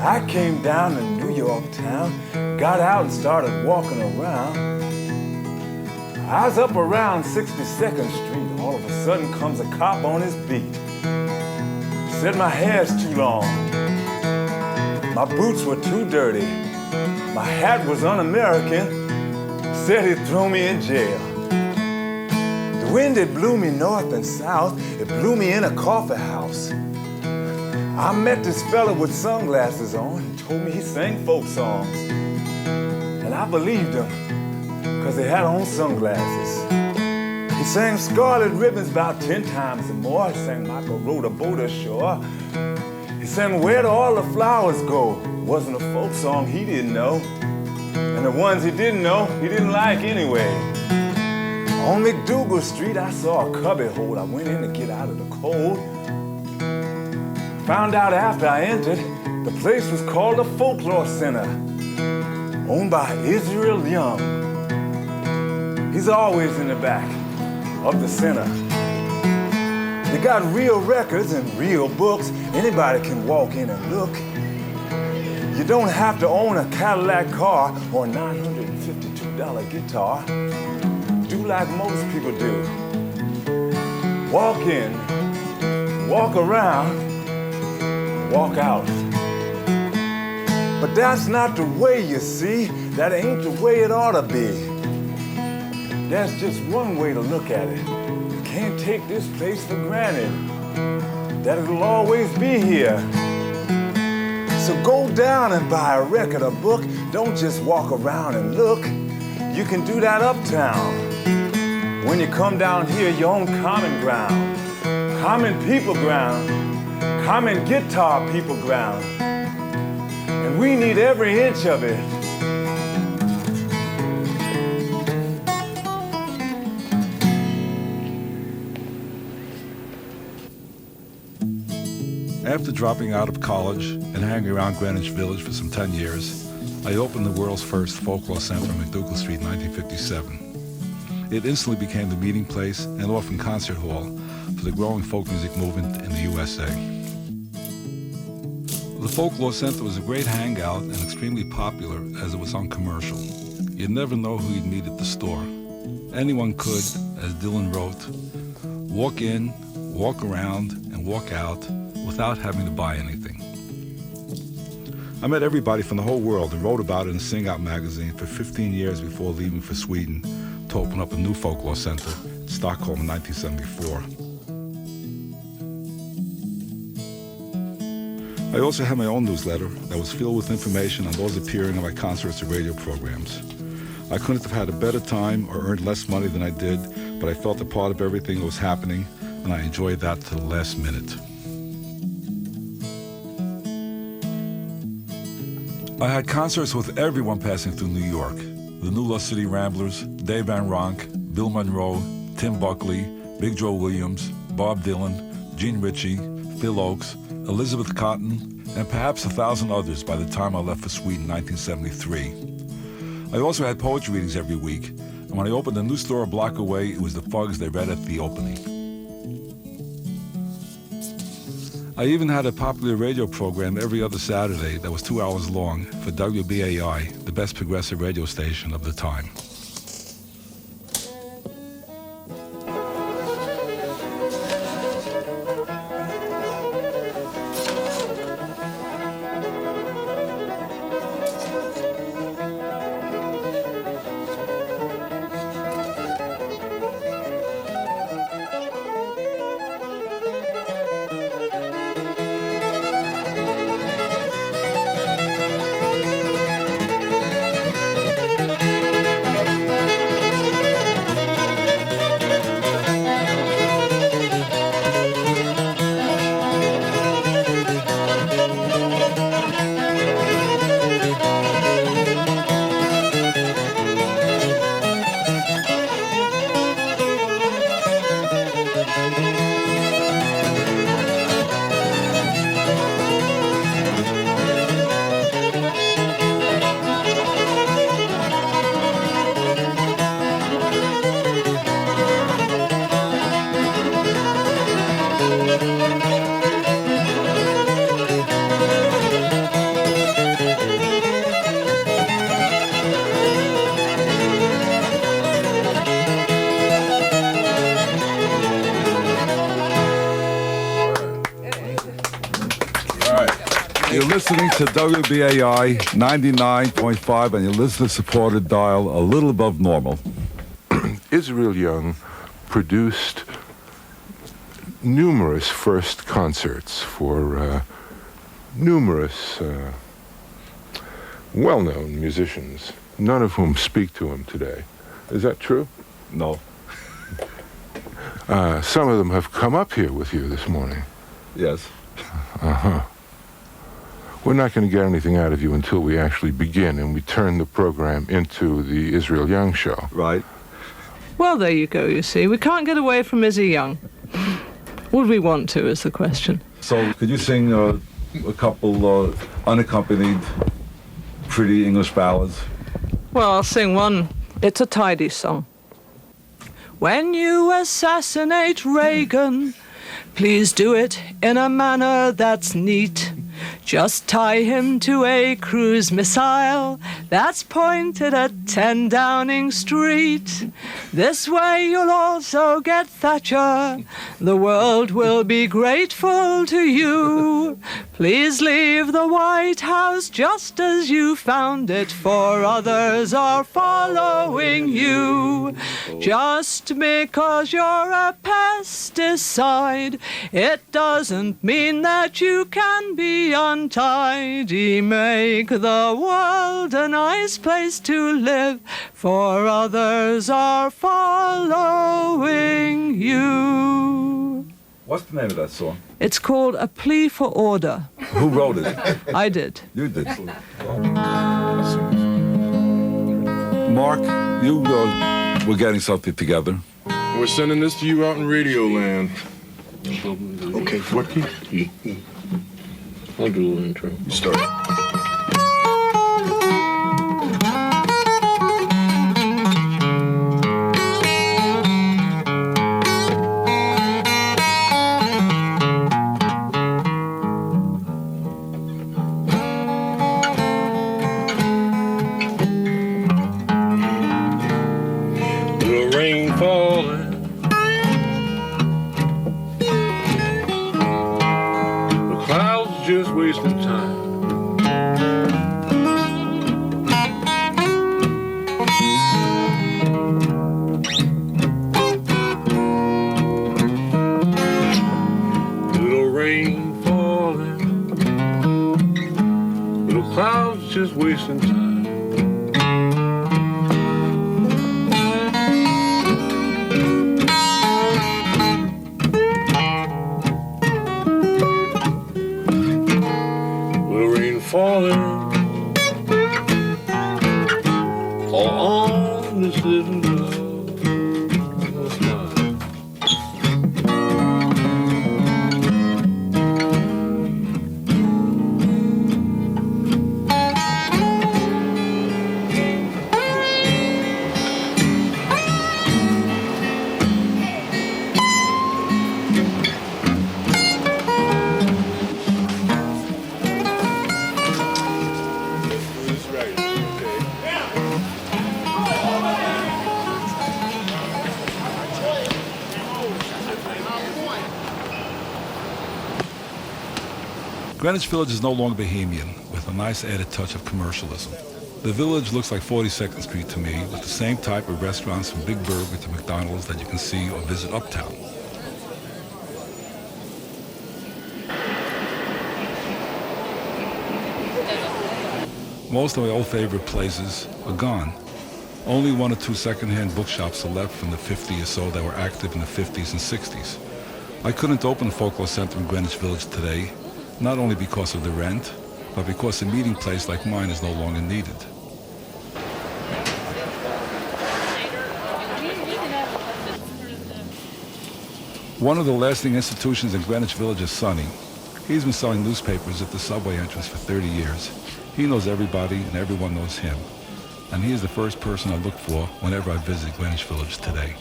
I came down to New York town, got out and started walking around. I was up around 62nd Street. All of a sudden comes a cop on his beat. Said my hair's too long, my boots were too dirty, my hat was un-American, said he'd throw me in jail. The wind, it blew me north and south, it blew me in a coffee house. I met this fella with sunglasses on, he told me he sang folk songs. And I believed him, cause he had on sunglasses. He sang Scarlet Ribbons about 10 times and more. He sang Michael rowed a boat ashore. He sang Where Do All the Flowers Go? Wasn't a folk song he didn't know. And the ones he didn't know, he didn't like anyway. On MacDougal Street, I saw a cubby hole. I went in to get out of the cold. Found out after I entered, the place was called the Folklore Centre, owned by Izzy Young. He's always in the back of the center. They got real records and real books. Anybody can walk in and look. You don't have to own a Cadillac car or a $952 guitar. Do like most people do. Walk in, walk around, walk out. But that's not the way, you see. That ain't the way it ought to be. There's just one way to look at it. You can't take this place for granted, that it'll always be here. So go down and buy a record or book. Don't just walk around and look. You can do that uptown. When you come down here, you're on common ground, common people ground, common guitar people ground. And we need every inch of it. After dropping out of college and hanging around Greenwich Village for some 10 years, I opened the world's first Folklore Centre on MacDougal Street in 1957. It instantly became the meeting place and often concert hall for the growing folk music movement in the USA. The Folklore Centre was a great hangout and extremely popular as it was uncommercial. You'd never know who you'd meet at the store. Anyone could, as Dylan wrote, walk in, walk around, and walk out without having to buy anything. I met everybody from the whole world and wrote about it in Sing Out magazine for 15 years before leaving for Sweden to open up a new folklore center in Stockholm in 1974. I also had my own newsletter that was filled with information on those appearing on my concerts or radio programs. I couldn't have had a better time or earned less money than I did, but I felt a part of everything that was happening, and I enjoyed that to the last minute. I had concerts with everyone passing through New York. The New Lost City Ramblers, Dave Van Ronk, Bill Monroe, Tim Buckley, Big Joe Williams, Bob Dylan, Gene Ritchie, Phil Oakes, Elizabeth Cotton, and perhaps 1,000 others by the time I left for Sweden in 1973. I also had poetry readings every week, and when I opened a new store a block away, it was the Fugs they read at the opening. I even had a popular radio program every other Saturday that was 2 hours long for WBAI, the best progressive radio station of the time. You're listening to WBAI 99.5 and your listener-supported dial a little above normal. Israel Young produced numerous first concerts for numerous well-known musicians, none of whom speak to him today. Is that true? No. Some of them have come up here with you this morning. Yes. Uh-huh. We're not going to get anything out of you until we actually begin and we turn the program into the Israel Young show. Right. Well, there you go, you see. We can't get away from Izzy Young. Would we want to, is the question. So, could you sing a couple unaccompanied pretty English ballads? Well, I'll sing one. It's a tidy song. When you assassinate Reagan, please do it in a manner that's neat. Just tie him to a cruise missile that's pointed at 10 Downing Street. This way you'll also get Thatcher. The world will be grateful to you. Please leave the White House just as you found it, for others are following you. Just because you're a pesticide, it doesn't mean that you can be untidy. Make the world a nice place to live, for others are following you. What's the name of that song? It's called A Plea for Order. Who wrote it? I did. You did. Mark, you we're getting something together. We're sending this to you out in Radio Land. Okay, What key? I'll do a little intro. You start. Little rain falling, the clouds just wasting time. Little rain falling, little clouds just wasting time. Falling all on this little love of mine. Greenwich Village is no longer bohemian, with a nice added touch of commercialism. The village looks like 42nd Street to me, with the same type of restaurants from Big Burger to McDonald's that you can see or visit uptown. Most of my old favorite places are gone. Only one or two second-hand bookshops are left from the 50 or so that were active in the 50s and 60s. I couldn't open the Folklore Center in Greenwich Village today, not only because of the rent, but because a meeting place like mine is no longer needed. One of the lasting institutions in Greenwich Village is Sonny. He's been selling newspapers at the subway entrance for 30 years. He knows everybody and everyone knows him. And he is the first person I look for whenever I visit Greenwich Village today.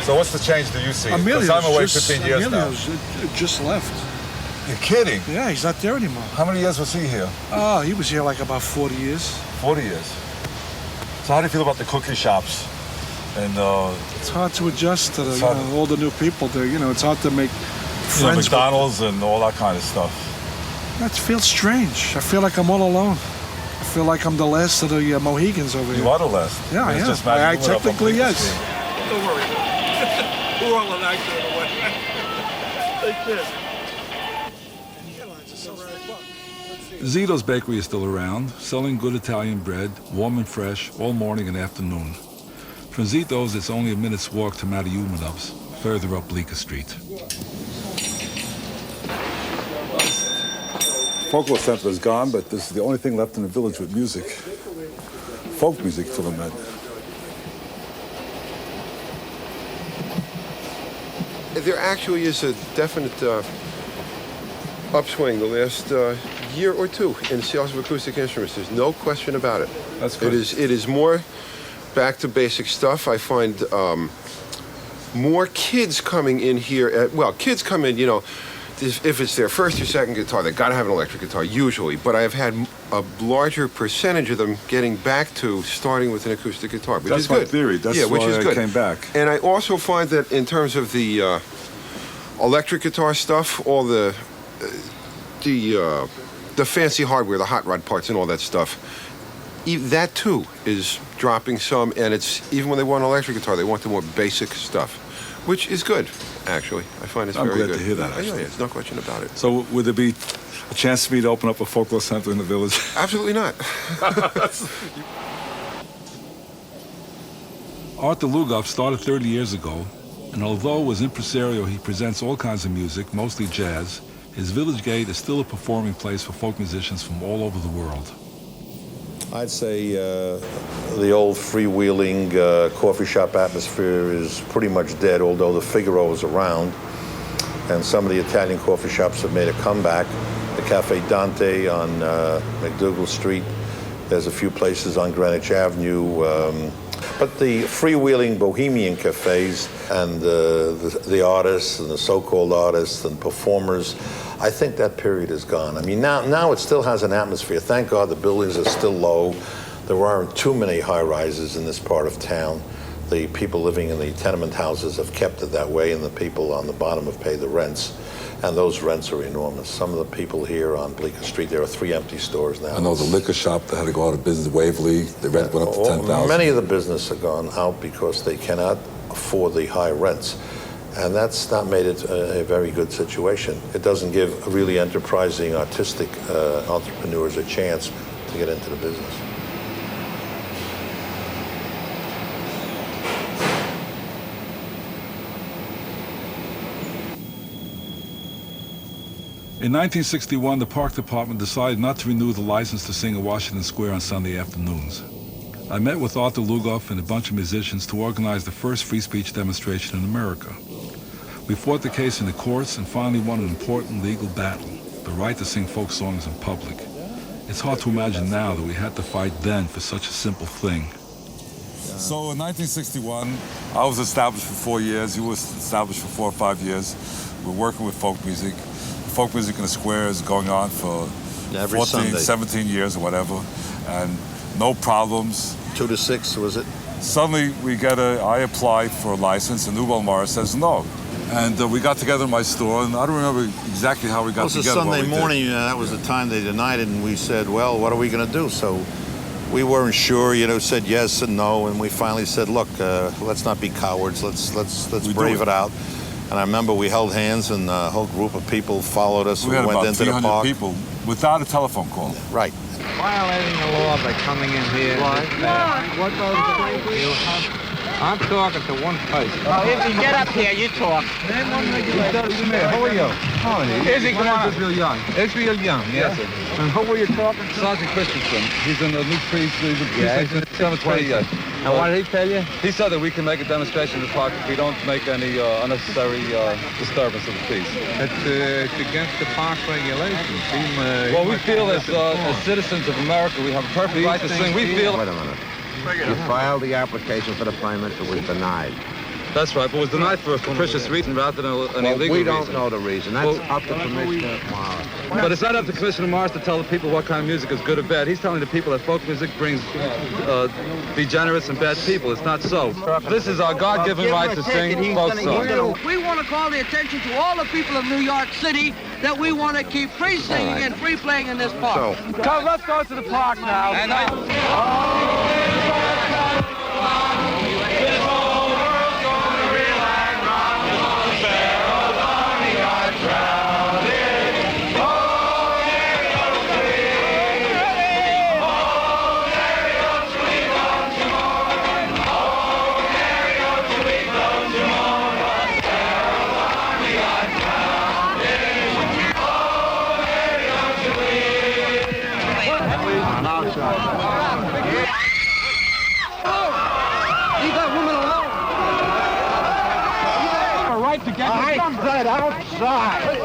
So what's the change do you see? Emilio's I'm away just, 15 years Emilio's now. just left. You're kidding? Yeah, he's not there anymore. How many years was he here? Oh, he was here like about 40 years. 40 years. So how do you feel about the cookie shops And It's hard to adjust to all the new people there. It's hard to make friends. McDonald's and all that kind of stuff. That feels strange. I feel like I'm all alone. I feel like I'm the last of the Mohegans over here. You are the last. Yeah, I am. Just I technically, yes. Don't worry. We're all an actor in a way. Take care. Zito's Bakery is still around, selling good Italian bread, warm and fresh, all morning and afternoon. From Zito's, it's only a minute's walk to Mariumanov's, further up Bleecker Street. Folklore Centre is gone, but this is the only thing left in the village with music. Folk music for the men. There actually is a definite upswing the last year or two in sales of acoustic instruments. There's no question about it. That's good. It is more back to basic stuff. I find more kids coming in here. Kids come in, if it's their first or second guitar, they got to have an electric guitar, usually. But I have had a larger percentage of them getting back to starting with an acoustic guitar, which is good. That's my theory. That's which why is I good. came back. And I also find that in terms of the electric guitar stuff, all the fancy hardware, the hot rod parts and all that stuff, that too is dropping some, and it's even when they want an electric guitar, they want the more basic stuff, which is good, actually. I find it's very good. I'm glad to hear that, actually. Yeah, there's no question about it. So would there be a chance for me to open up a folklore center in the village? Absolutely not. Arthur Lugoff started 30 years ago, and although as impresario he presents all kinds of music, mostly jazz, his village gate is still a performing place for folk musicians from all over the world. I'd say the old freewheeling coffee shop atmosphere is pretty much dead, although the Figaro is around. And some of the Italian coffee shops have made a comeback. The Cafe Dante on MacDougal Street. There's a few places on Greenwich Avenue. But the freewheeling bohemian cafes and the artists and the so-called artists and performers, I think that period is gone. I mean, now it still has an atmosphere. Thank God the buildings are still low. There aren't too many high-rises in this part of town. The people living in the tenement houses have kept it that way, and the people on the bottom have paid the rents. And those rents are enormous. Some of the people here on Bleecker Street, there are 3 empty stores now. I know the liquor shop that had to go out of business, Waverly, the rent went up to $10,000. Many of the business have gone out because they cannot afford the high rents. And that's not made it a very good situation. It doesn't give really enterprising, artistic entrepreneurs a chance to get into the business. In 1961, the park department decided not to renew the license to sing at Washington Square on Sunday afternoons. I met with Arthur Lugoff and a bunch of musicians to organize the first free speech demonstration in America. We fought the case in the courts and finally won an important legal battle, the right to sing folk songs in public. It's hard to imagine now that we had to fight then for such a simple thing. So in 1961, I was established for 4 years. You were established for 4 or 5 years. We're working with folk music. Folk music in the square is going on for Every 14, Sunday. 17 years or whatever, and no problems. 2 to 6, was it? Suddenly I applied for a license, and Newell Morris says no. And we got together in my store, and I don't remember exactly how we got together. It was a Sunday morning, that was the time they denied it, and we said, well, what are we going to do? So we weren't sure, said yes and no, and we finally said, look, let's not be cowards, let's brave it out. And I remember we held hands, and a whole group of people followed us. We had went about into the 300 park. people without a telephone call. Right. Violating the law by coming in here. What I'm talking to one person. Oh, Izzy, get up here. You talk. Name one regulator. How are you? Izzy, come on. Israel Young. Israel Young, yes. And who were you talking to? Sergeant Christensen. He's in the new priest. And what did he tell you? He said that we can make a demonstration in the park if we don't make any unnecessary disturbance of the peace. It's against the park regulations. Well, we feel as citizens of America, we have a perfect right to sing. We feel... Wait a minute. You filed the application for the permit, it was denied. That's right, but it was denied for a capricious reason rather than an illegal reason. We don't know the reason. That's up to Commissioner Morris. But it's not up to Commissioner Morris to tell the people what kind of music is good or bad. He's telling the people that folk music brings degenerates and bad people. It's not so. This is our God-given right to sing folk songs. We want to call the attention to all the people of New York City that we want to keep free singing and free playing in this park. Come, let's go to the park now. And outside.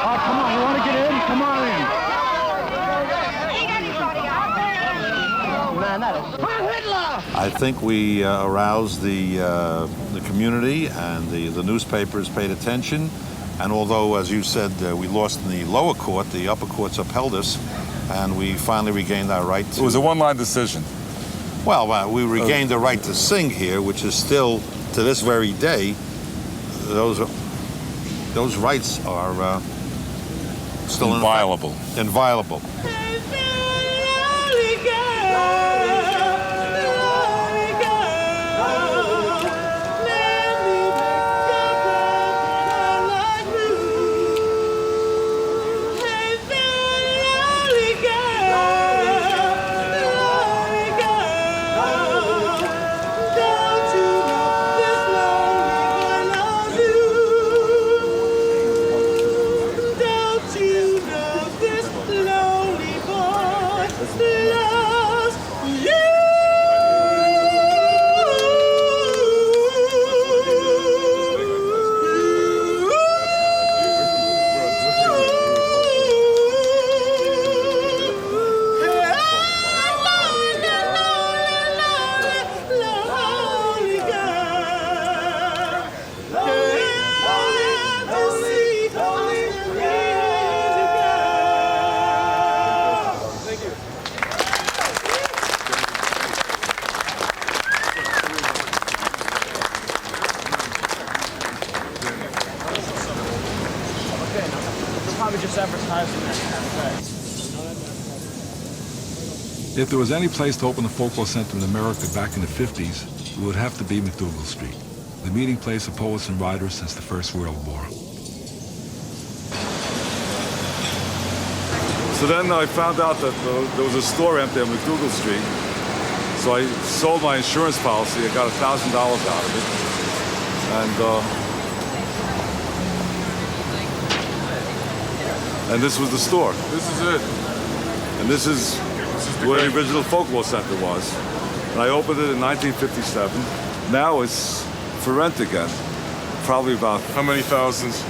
Oh, come on, you want to get in? Come on in. Man, that is Hitler! I think we aroused the community, and the newspapers paid attention. And although, as you said, we lost in the lower court, the upper courts upheld us, and we finally regained our right to... It was a one-line decision. Well, we regained the right to sing here, which is still, to this very day, those rights are still inviolable. Inviolable. If there was any place to open a folklore center in America back in the 50s, it would have to be MacDougal Street, the meeting place of poets and writers since the First World War. So then I found out that there was a store empty on MacDougal Street. So I sold my insurance policy. I got $1,000 out of it. And this was the store. This is it. And this is where the original Folklore Center was. And I opened it in 1957. Now it's for rent again. Probably about... How many thousands?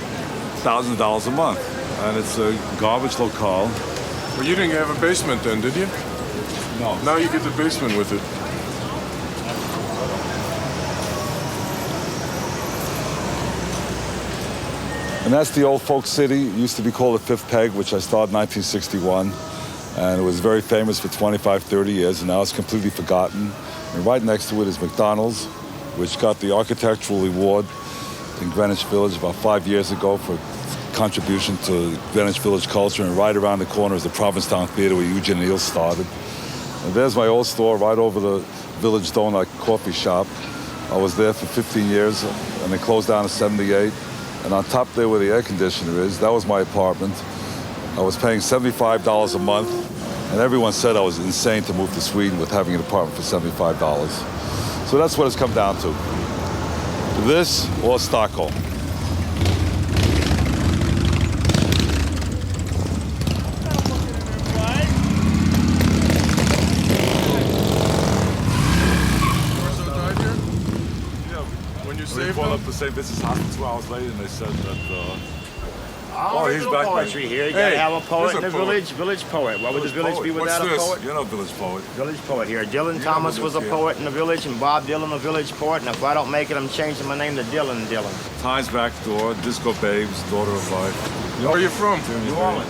$1,000 a month. And it's a garbage locale. Well, you didn't have a basement then, did you? No. Now you get the basement with it. And that's the old folk city. It used to be called the Fifth Peg, which I started in 1961. And it was very famous for 25, 30 years, and now it's completely forgotten. And right next to it is McDonald's, which got the architectural award in Greenwich Village about 5 years ago for contribution to Greenwich Village culture. And right around the corner is the Provincetown Theater where Eugene O'Neill started. And there's my old store right over the Village Donut coffee shop. I was there for 15 years, and it closed down in '78. And on top there where the air conditioner is, that was my apartment. I was paying $75 a month, and everyone said I was insane to move to Sweden with having an apartment for $75. So that's what it's come down to. This or Stockholm. When you saved called them? up to say this is happened 2 hours later, and they said that Oh, he's back poetry there. here. You gotta have a poet here's in the village poet. What would the village be without a poet? You're no village poet. Village poet here. Dylan Thomas was a poet in the village, and Bob Dylan a village poet. And if I don't make it, I'm changing my name to Dylan Dylan. Time's Back Door, Disco Babes, Daughter of Life. Where are you from? New Orleans.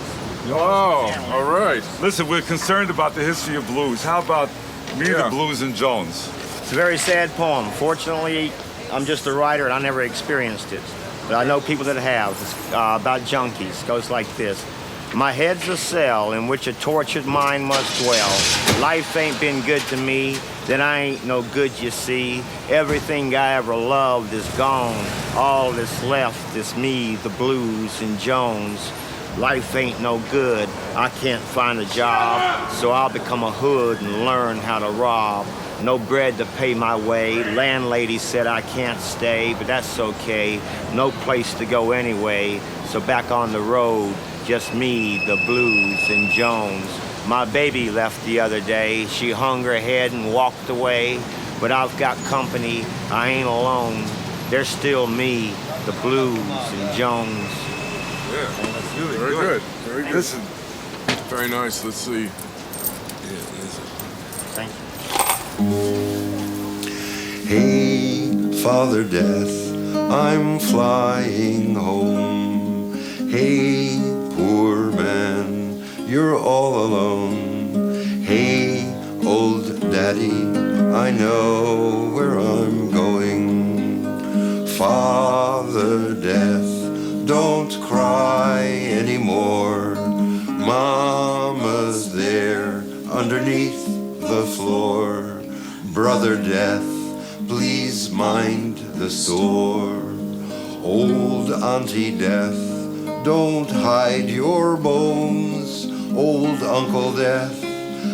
Oh, all right. Listen, we're concerned about the history of blues. How about Me, the Blues, and Jones? It's a very sad poem. Fortunately, I'm just a writer, and I never experienced it. But I know people that have. It's about junkies. It goes like this. My head's a cell in which a tortured mind must dwell. Life ain't been good to me, then I ain't no good, you see. Everything I ever loved is gone. All that's left is me, the blues, and Jones. Life ain't no good. I can't find a job, so I'll become a hood and learn how to rob. No bread to pay my way. Landlady said I can't stay, but that's okay. No place to go anyway. So back on the road, just me, the blues, and Jones. My baby left the other day. She hung her head and walked away. But I've got company. I ain't alone. There's still me, the blues, and Jones. Yeah, very good. Very good. Listen. Very nice. Let's see. Thank you. Hey, Father Death, I'm flying home. Hey, poor man, you're all alone. Hey, old daddy, I know where I'm going. Father Death, don't cry anymore. Mama's there underneath the floor. Brother Death, please mind the store. Old Auntie Death, don't hide your bones. Old Uncle Death,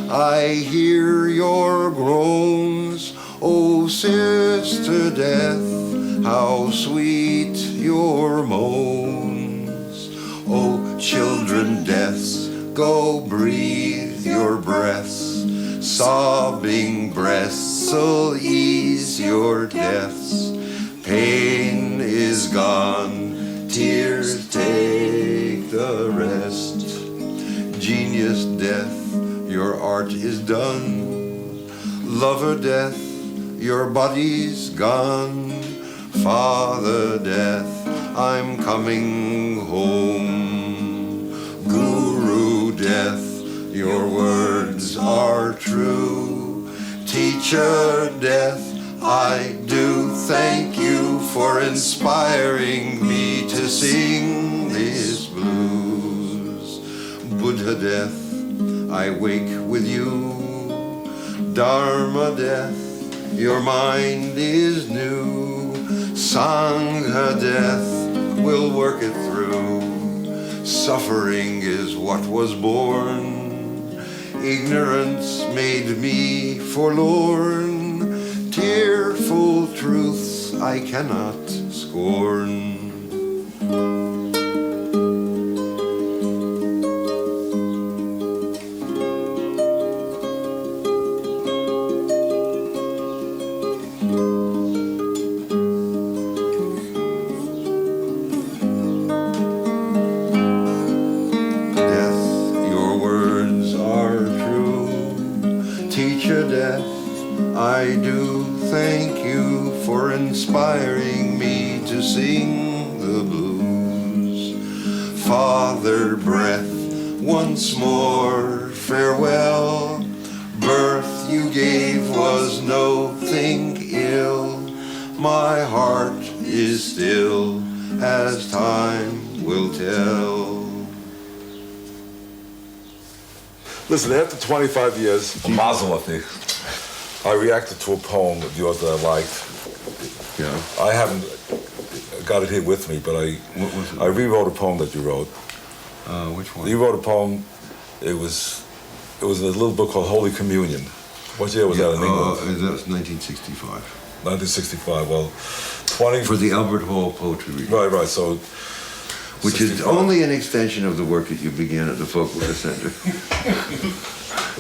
I hear your groans. Oh, Sister Death, how sweet your moans. Oh, children Deaths, go breathe your breaths. Sobbing breasts'll ease your deaths. Pain is gone, tears take the rest. Genius Death, your art is done. Lover Death, your body's gone. Father Death, I'm coming home. Guru Death, your words are true. Teacher Death, I do thank you for inspiring me to sing these blues. Buddha Death, I wake with you. Dharma Death, your mind is new. Sangha Death, we'll work it through. Suffering is what was born. Ignorance made me forlorn. Tearful truths I cannot scorn. I do thank you for inspiring me to sing the blues. Father Breath, once more farewell. Birth you gave was no thing ill. My heart is still, as time will tell. Listen, after 25 years, Mazel I reacted to a poem of yours that I liked. Yeah. I haven't got it here with me, but I rewrote a poem that you wrote. Which one? You wrote a poem. It was a little book called Holy Communion. What year was that in England? That's 1965. 1965. Well, 20 for the Albert Hall Poetry Reading. Right. So, which 65. Is only an extension of the work that you began at the Folklore Center.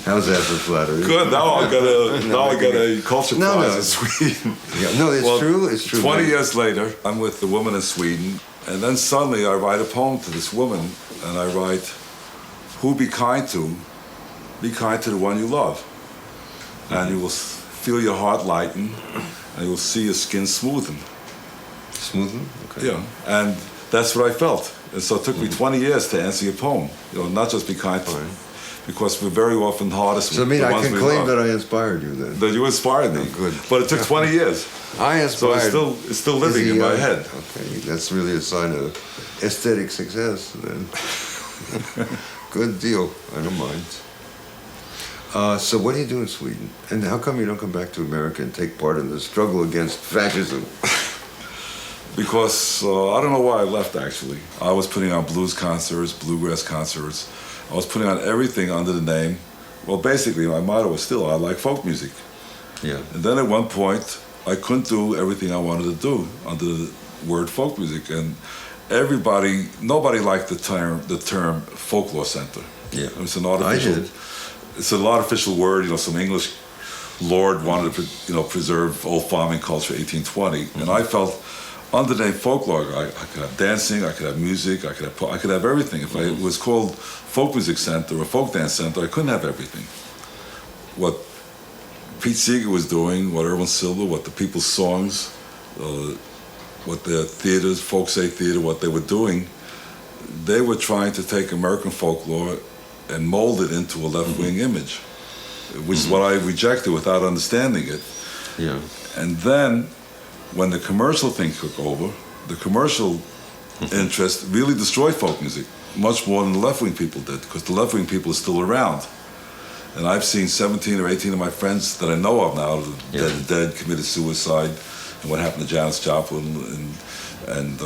How's that for flattery? Good. Now I got a culture prize in Sweden. Yeah, no, it's true. It's true. 20 years later, I'm with the woman in Sweden. And then suddenly I write a poem to this woman, and I write, who be kind to the one you love. And you will feel your heart lighten, and you will see your skin smoothen. Smoothen? Okay. Yeah, and that's what I felt. And so it took me 20 years to answer your poem. Not just be kind to me, because we're very often hardest So with the I ones can we claim love. that I inspired you then. That you inspired me. Oh, good. But it took 20 years. I inspired. So it's still living in my head. Okay, that's really a sign of aesthetic success then. Good deal. I don't mind. So what do you do in Sweden? And how come you don't come back to America and take part in the struggle against fascism? Because I don't know why I left, actually. I was putting on blues concerts, bluegrass concerts. I was putting on everything under the name. Well, basically, my motto was still, I like folk music. Yeah. And then at one point, I couldn't do everything I wanted to do under the word folk music. And nobody liked the term Folklore Center. Yeah. It's an artificial, I did. It's an artificial word. Some English lord wanted to, preserve old farming culture, 1820. And I felt under the name folklore, I could have dancing, I could have music, I could have everything. If it was called Folk Music Center or Folk Dance Center, I couldn't have everything. What Pete Seeger was doing, what Irwin Silver, what the People's Songs, what the theaters, Folk Say Theater, what they were doing, they were trying to take American folklore and mold it into a left-wing image, which is what I rejected without understanding it. Yeah. And then, when the commercial thing took over, the commercial interest really destroyed folk music, much more than the left-wing people did, because the left-wing people are still around. And I've seen 17 or 18 of my friends that I know of now, dead, committed suicide, and what happened to Janis Joplin and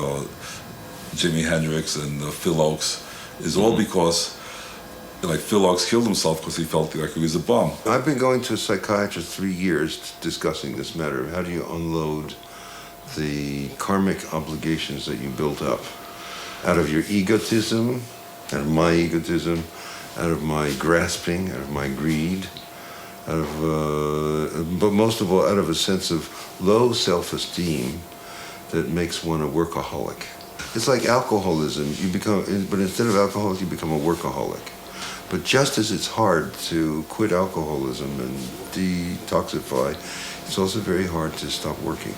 Jimi Hendrix and Phil Oakes, is all because Phil Oakes killed himself because he felt like he was a bum. I've been going to a psychiatrist 3 years discussing this matter. How do you unload the karmic obligations that you built up out of your egotism, out of my egotism, out of my grasping, out of my greed, out of, but most of all, out of a sense of low self-esteem that makes one a workaholic. It's like alcoholism. But instead of alcoholic, you become a workaholic. But just as it's hard to quit alcoholism and detoxify, it's also very hard to stop working.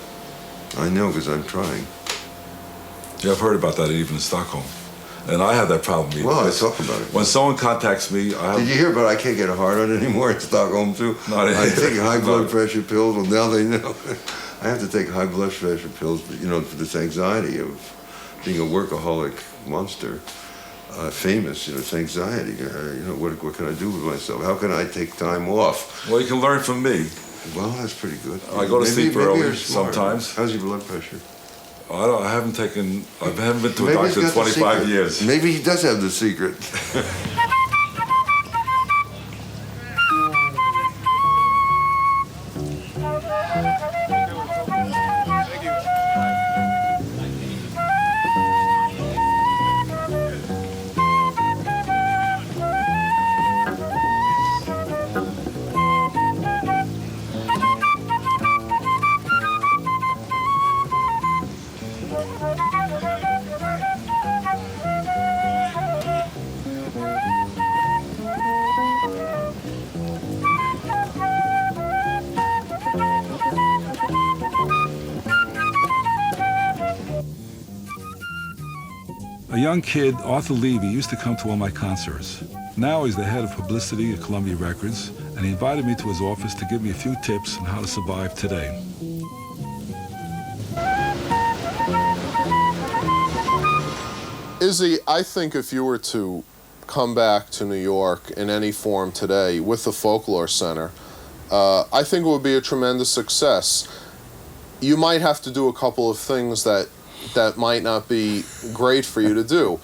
I know because I'm trying. Yeah, I've heard about that even in Stockholm. And I have that problem. Well, I talk about it. When someone contacts me, Did you hear about I can't get a hard on anymore in Stockholm too? No, I didn't. I take high blood pressure pills. Well, now they know. I have to take high blood pressure pills, for this anxiety of being a workaholic monster. Famous, it's anxiety. What can I do with myself? How can I take time off? Well, you can learn from me. Well, that's pretty good. I go to sleep early you're smart. sometimes. How's your blood pressure? I haven't been to a doctor in 25 years. Maybe he does have the secret. A young kid, Arthur Levy, used to come to all my concerts. Now he's the head of publicity at Columbia Records, and he invited me to his office to give me a few tips on how to survive today. Izzy, I think if you were to come back to New York in any form today with the Folklore Center, I think it would be a tremendous success. You might have to do a couple of things that might not be great for you to do.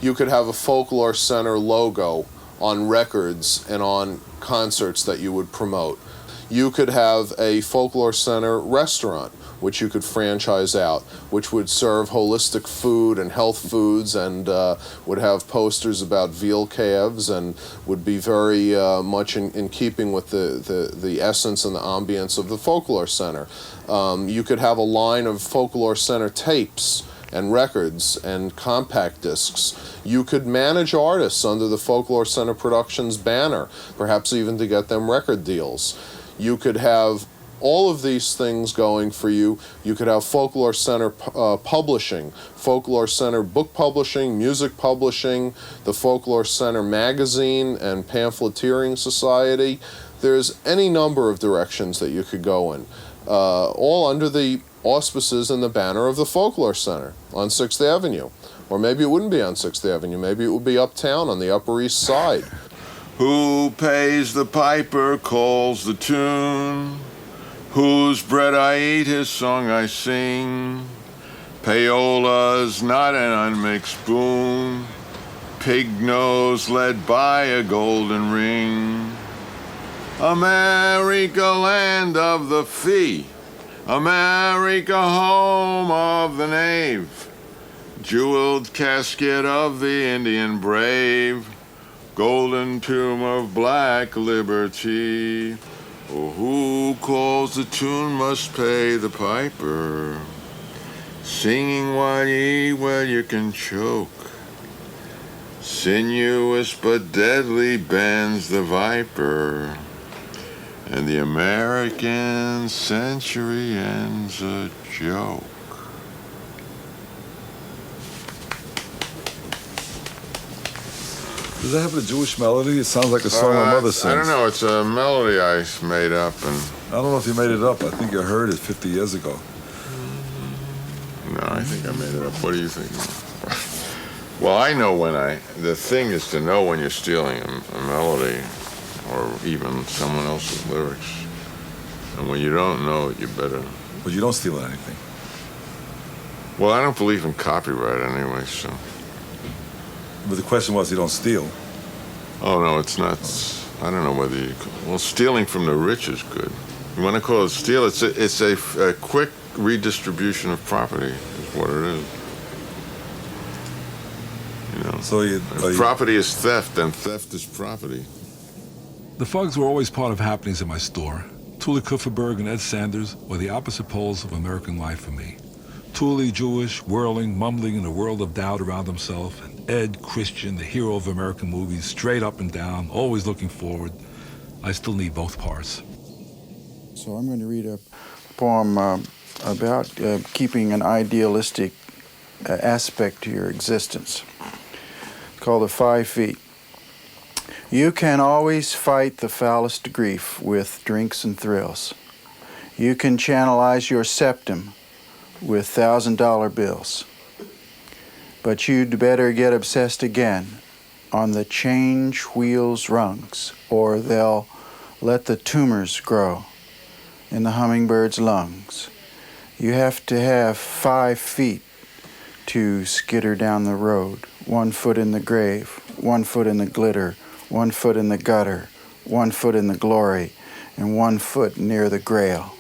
You could have a Folklore Center logo on records and on concerts that you would promote. You could have a Folklore Center restaurant, which you could franchise out, which would serve holistic food and health foods and would have posters about veal calves and would be very much in keeping with the essence and the ambience of the Folklore Center. You could have a line of Folklore Center tapes and records and compact discs. You could manage artists under the Folklore Center Productions banner, perhaps even to get them record deals. You could have all of these things going for you. You could have Folklore Center publishing, Folklore Center book publishing, music publishing, the Folklore Center magazine and pamphleteering society. There's any number of directions that you could go in, all under the auspices and the banner of the Folklore Center on 6th Avenue. Or maybe it wouldn't be on 6th Avenue. Maybe it would be uptown on the Upper East Side. Who pays the piper calls the tune. Whose bread I eat, his song I sing. Paola's not an unmixed spoon. Pig nose led by a golden ring. America, land of the fee. America, home of the knave. Jeweled casket of the Indian brave. Golden tomb of black liberty. Oh, who calls the tune must pay the piper. Singing while ye eat, well, you can choke. Sinuous but deadly bends the viper. And the American century ends a joke. Does that have a Jewish melody? It sounds like a song my mother sings. I don't know. It's a melody I made up. And I don't know if you made it up. I think I heard it 50 years ago. No, I think I made it up. What do you think? Well, I know the thing is to know when you're stealing a melody or even someone else's lyrics. And when you don't know it, you better... But you don't steal anything. Well, I don't believe in copyright anyway, so... But the question was, you don't steal. Oh, no, it's not. I don't know whether you... Well, stealing from the rich is good. You want to call it steal? It's a quick redistribution of property is what it is. You know, so if property is theft, then theft is property. The Fugs were always part of happenings at my store. Tuli Kupferberg and Ed Sanders were the opposite poles of American life for me. Tuli, Jewish, whirling, mumbling in a world of doubt around himself, and Ed, Christian, the hero of American movies, straight up and down, always looking forward. I still need both parts. So I'm going to read a poem about keeping an idealistic aspect to your existence. It's called The 5 Feet. You can always fight the foulest grief with drinks and thrills. You can channelize your septum with $1,000 bills. But you'd better get obsessed again on the change wheel's rungs, or they'll let the tumors grow in the hummingbird's lungs. You have to have 5 feet to skitter down the road. 1 foot in the grave, 1 foot in the glitter, 1 foot in the gutter, 1 foot in the glory, and 1 foot near the grail.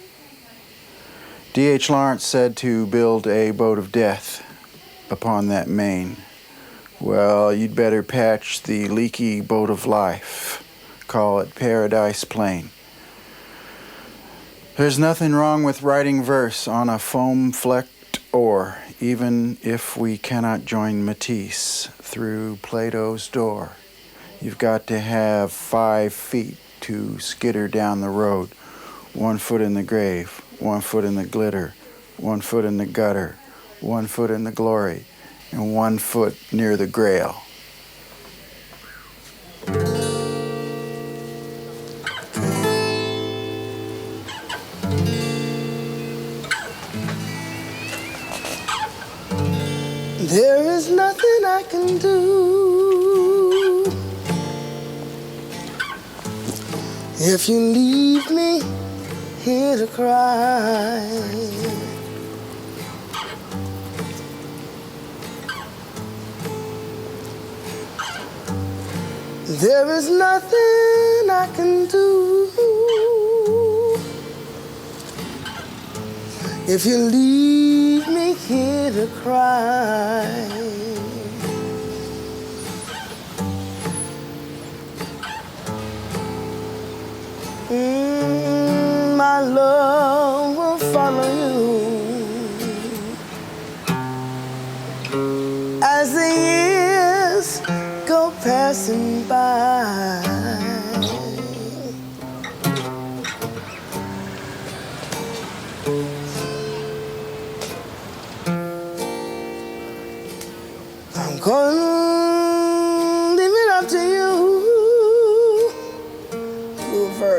D.H. Lawrence said to build a boat of death upon that main. Well, you'd better patch the leaky boat of life. Call it Paradise Plain. There's nothing wrong with writing verse on a foam-flecked oar, even if we cannot join Matisse through Plato's door. You've got to have 5 feet to skitter down the road. 1 foot in the grave, 1 foot in the glitter, 1 foot in the gutter, 1 foot in the glory, and 1 foot near the grail. There is nothing I can do if you leave me here to cry. There is nothing I can do if you leave me here to cry. My love will follow you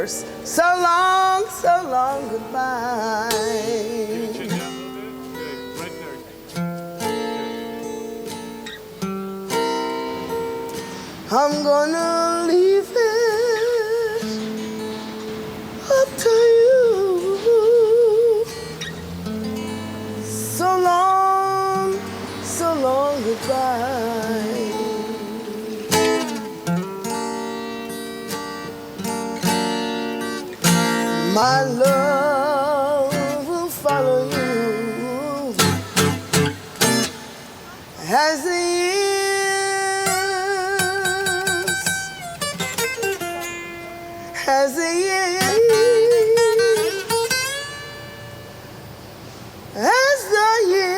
verse. So long goodbye. I'm gonna leave it up to you. So long goodbye. My love will follow you as the years, as the years, as the years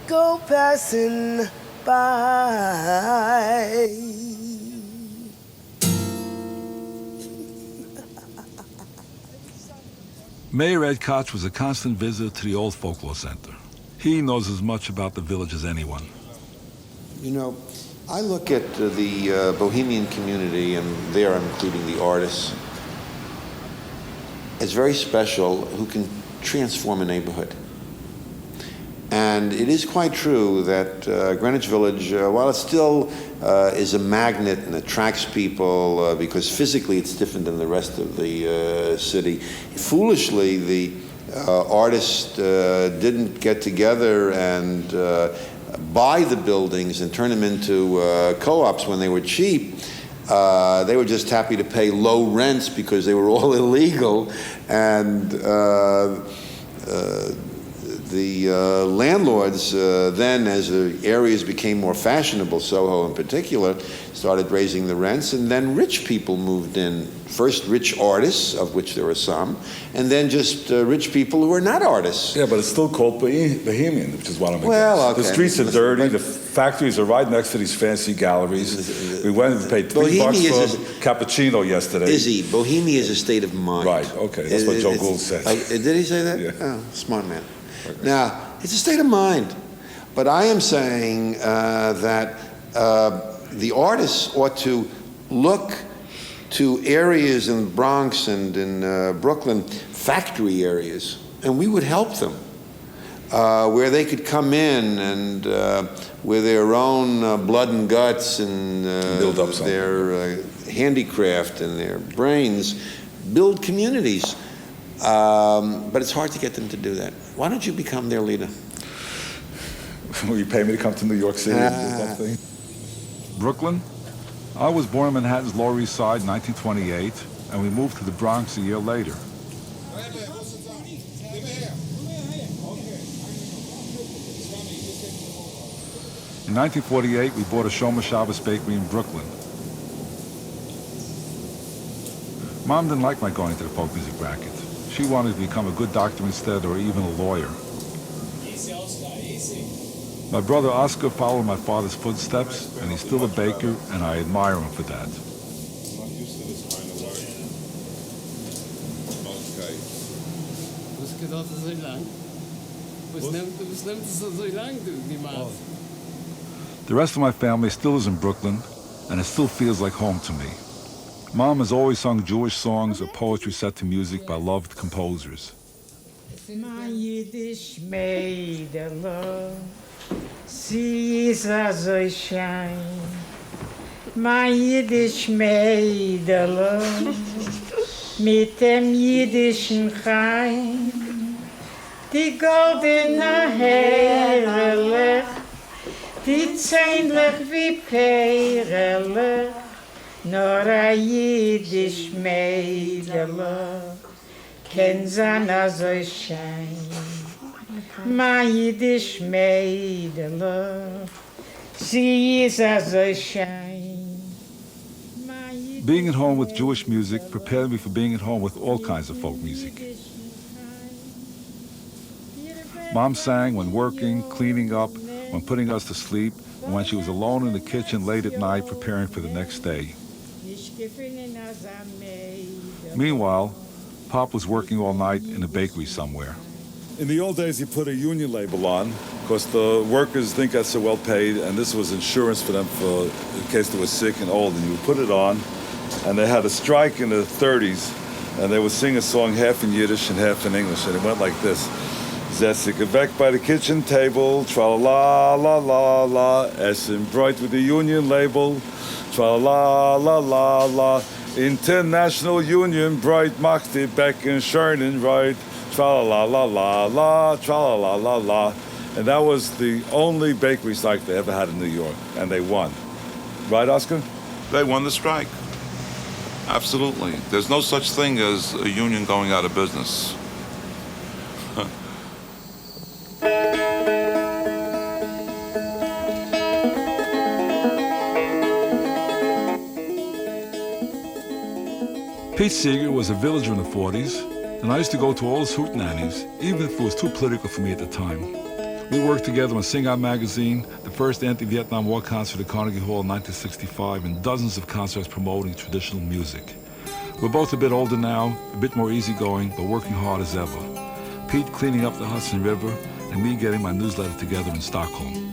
go passing by. Mayor Ed Koch was a constant visitor to the old Folklore Center. He knows as much about the village as anyone. You know, I look at the Bohemian community, and there I'm including the artists, as very special, who can transform a neighborhood. And it is quite true that Greenwich Village, while it still is a magnet and attracts people because physically it's different than the rest of the city, foolishly the artists didn't get together and buy the buildings and turn them into co-ops when they were cheap. They were just happy to pay low rents because they were all illegal, and the landlords then, as the areas became more fashionable, Soho in particular, started raising the rents, and then rich people moved in. First rich artists, of which there are some, and then just rich people who are not artists. Yeah, but it's still called Bohemian, which is what I'm against. Well, okay. The streets are dirty, the factories are right next to these fancy galleries. We went and paid $3 for a cappuccino yesterday. Izzy, Bohemia is a state of mind. Right, okay, that's what Joe Gould said. Did he say that? Yeah. Oh, smart man. Okay. Now, it's a state of mind. But I am saying that the artists ought to look to areas in the Bronx and in Brooklyn, factory areas, and we would help them, where they could come in and with their own blood and guts and build up their handicraft and their brains, build communities. But it's hard to get them to do that. Why don't you become their leader? Will you pay me to come to New York City and do something? Brooklyn? I was born in Manhattan's Lower East Side in 1928, and we moved to the Bronx a year later. In 1948, we bought a Shomer Shabbos bakery in Brooklyn. Mom didn't like my going to the folk music racket. She wanted to become a good doctor instead, or even a lawyer. My brother Oscar followed my father's footsteps, and he's still a baker, and I admire him for that. The rest of my family still is in Brooklyn, and it still feels like home to me. Mom has always sung Jewish songs or poetry set to music by loved composers. My Yiddish Mädel, sie ist so schön. My Yiddish Mädel, mit dem jiddischen Chaim, die goldene Herrlich, die zähnlich wie Perle, nor a Yiddish Mädel, ken sein so schein. My Yiddish Mädel, sie ist so schein. Being at home with Jewish music prepared me for being at home with all kinds of folk music. Mom sang when working, cleaning up, when putting us to sleep, and when she was alone in the kitchen late at night preparing for the next day. Meanwhile, Pop was working all night in a bakery somewhere. In the old days, you put a union label on because the workers think that's so well paid, and this was insurance for them for in case they were sick and old. And you would put it on, and they had a strike in the 30s, and they would sing a song half in Yiddish and half in English, and it went like this. Zessige weg by the kitchen table, tra-la-la, la-la-la, Essen bright with the union label, tra-la-la, la-la-la, International Union bright, macht die Becken schönen right, tra-la-la-la-la, tra-la-la-la-la. And that was the only bakery strike they ever had in New York, and they won. Right, Oscar? They won the strike. Absolutely. There's no such thing as a union going out of business. Pete Seeger was a villager in the 40s, and I used to go to all his hootenannies, even if it was too political for me at the time. We worked together on Sanga magazine, the first anti-Vietnam War concert at Carnegie Hall in 1965, and dozens of concerts promoting traditional music. We're both a bit older now, a bit more easygoing, but working hard as ever. Pete cleaning up the Hudson River, and me getting my newsletter together in Stockholm.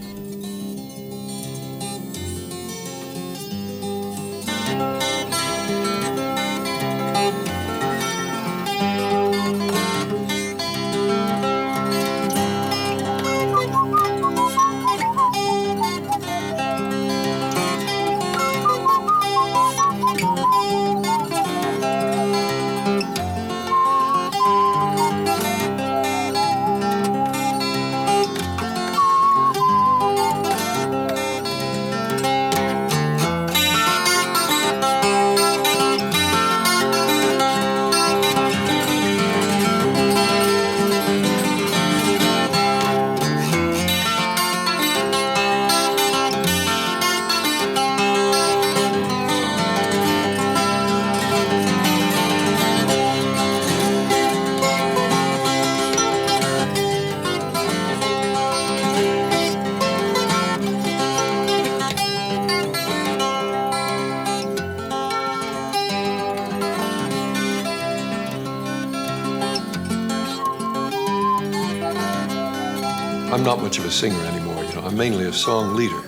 I'm not much of a singer anymore, you know. I'm mainly a song leader.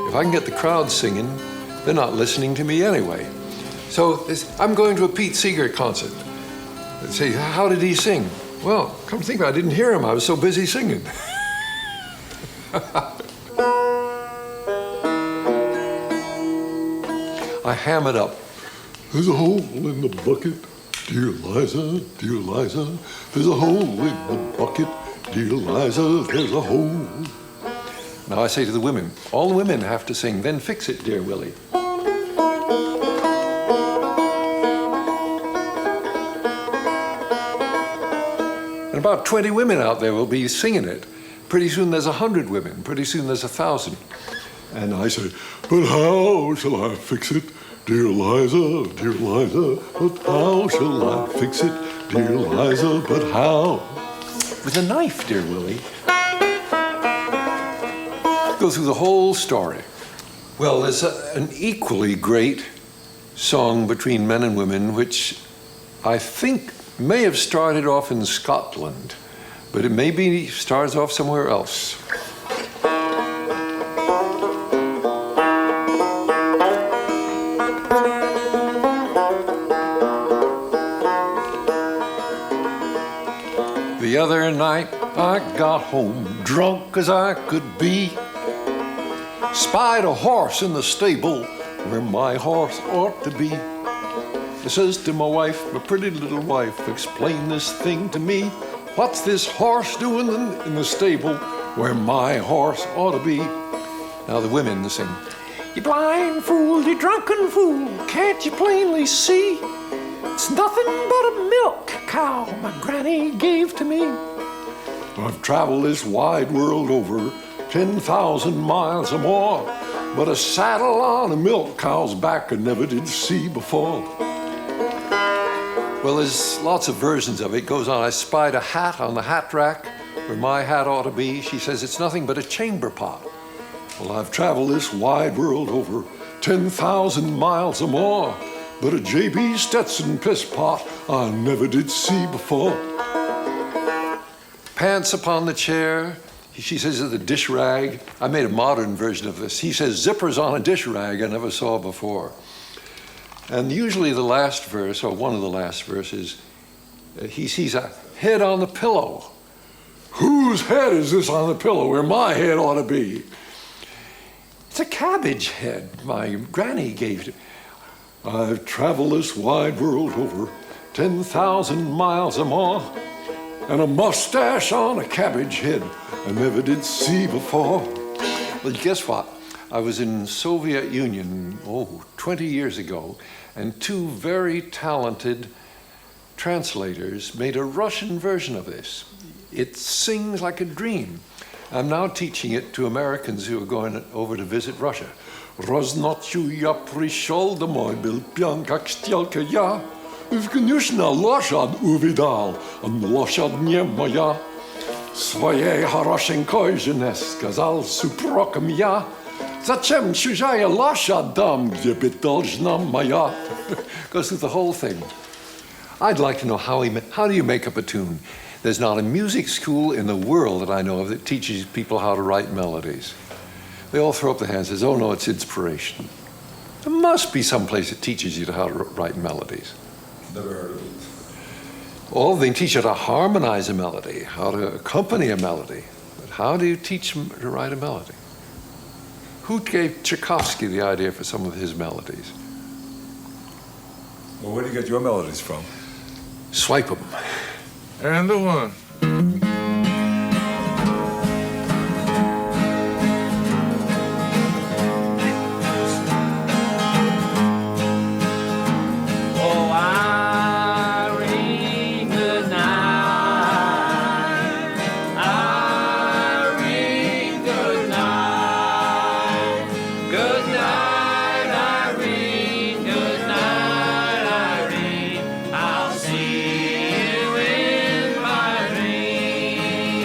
If I can get the crowd singing, they're not listening to me anyway. So I'm going to a Pete Seeger concert. They say, how did he sing? Well, come to think of it, I didn't hear him. I was so busy singing. I ham it up. There's a hole in the bucket, dear Liza, dear Liza. There's a hole in the bucket, dear Liza, there's a hole. Now I say to the women, all the women have to sing, then fix it, dear Willie. And about 20 women out there will be singing it. Pretty soon there's 100 women, pretty soon there's 1,000. And I say, but how shall I fix it, dear Liza, but how shall I fix it, dear Liza, but how? With a knife, dear Willie. Go through the whole story. Well, there's an equally great song between men and women, which I think may have started off in Scotland, but it maybe starts off somewhere else. The other night I got home drunk as I could be. Spied a horse in the stable where my horse ought to be. I says to my wife, my pretty little wife, explain this thing to me. What's this horse doing in the stable where my horse ought to be? Now the women sing, you blind fool, you drunken fool, can't you plainly see? It's nothing but a milk cow my granny gave to me. I've traveled this wide world over 10,000 miles or more, but a saddle on a milk cow's back I never did see before. Well, there's lots of versions of it. It goes on, I spied a hat on the hat rack where my hat ought to be. She says it's nothing but a chamber pot. Well, I've traveled this wide world over 10,000 miles or more, but a J.B. Stetson piss pot I never did see before. pants upon the chair. She says the dish rag. I made a modern version of this. He says zippers on a dish rag I never saw before. And usually the last verse, or one of the last verses, he sees a head on the pillow. Whose head is this on the pillow where my head ought to be? It's a cabbage head my granny gave to me. I've traveled this wide world over 10,000 miles or more, and a mustache on a cabbage head I never did see before. Well, guess what? I was in Soviet Union, 20 years ago, and two very talented translators made a Russian version of this. It sings like a dream. I'm now teaching it to Americans who are going over to visit Russia. Разночью я пришел домой, был пьян, как стрелка я. Конечно, лошадь увидал, а лошадь не моя. Своей хорошенькой жене сказал супроком я. Зачем чужая лошадь там, где быть должна моя? Goes through the whole thing. I'd like to know how do you make up a tune? There's not a music school in the world that I know of that teaches people how to write melodies. They all throw up their hands and say, oh no, it's inspiration. There must be some place that teaches you how to write melodies. Never heard of it. Oh, they teach you how to harmonize a melody, how to accompany a melody. But how do you teach them to write a melody? Who gave Tchaikovsky the idea for some of his melodies? Well, where do you get your melodies from? Swipe them. And the one. Oh, Irene, good night. Irene, good night. Good night, Irene. Good night, Irene. I'll see you in my dreams.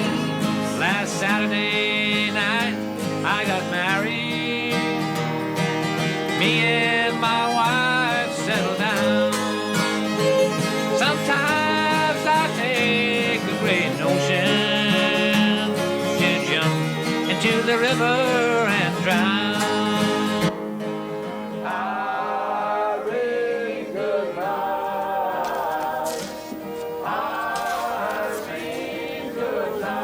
Last Saturday night, I got married. Me and my wife settled down. Sometimes I take a great notion to jump into the river and drown. Irene, good night. Irene, good night.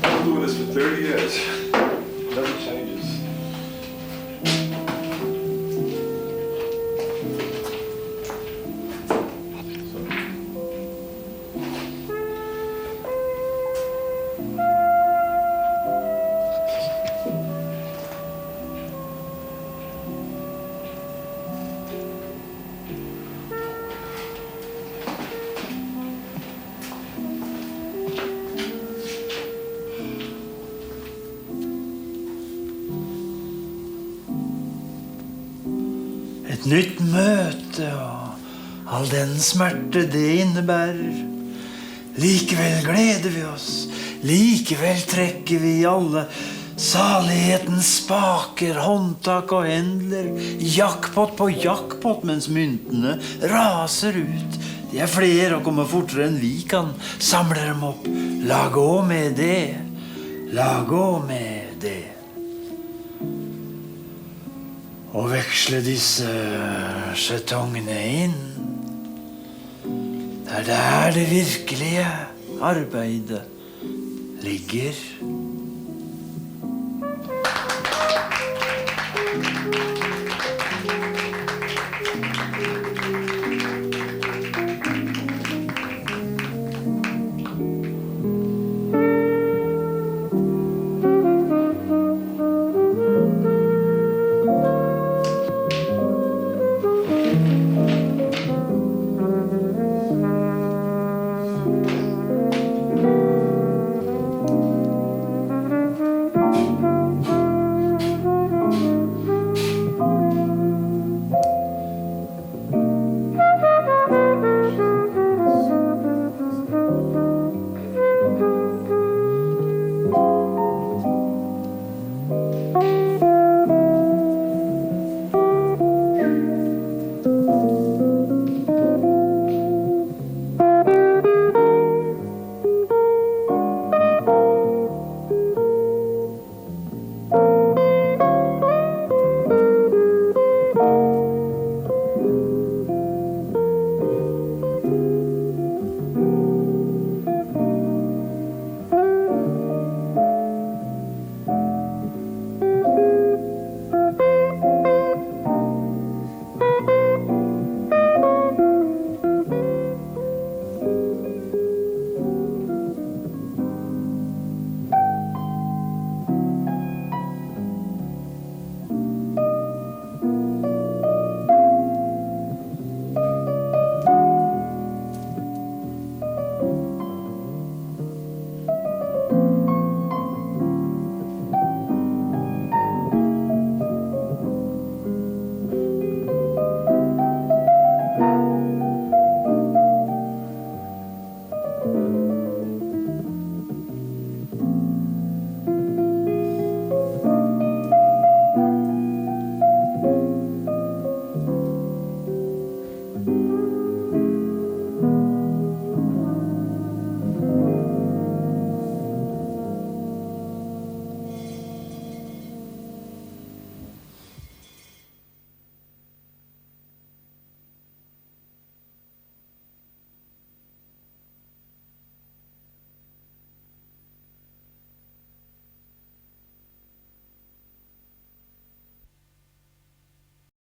I've been doing this for 30 years. Never changes. Et nytt møte og all den smerte det innebærer. Likevel gleder vi oss, likevel trekker vi alle salighetens spaker, håndtak og hendler, jackpot på jackpot mens myntene raser ut. De er flere og kommer fortere enn vi kan, samler dem opp, la gå med det, la gå med det. Og veksle disse skjetongene inn. Det er der det virkelige arbeidet ligger.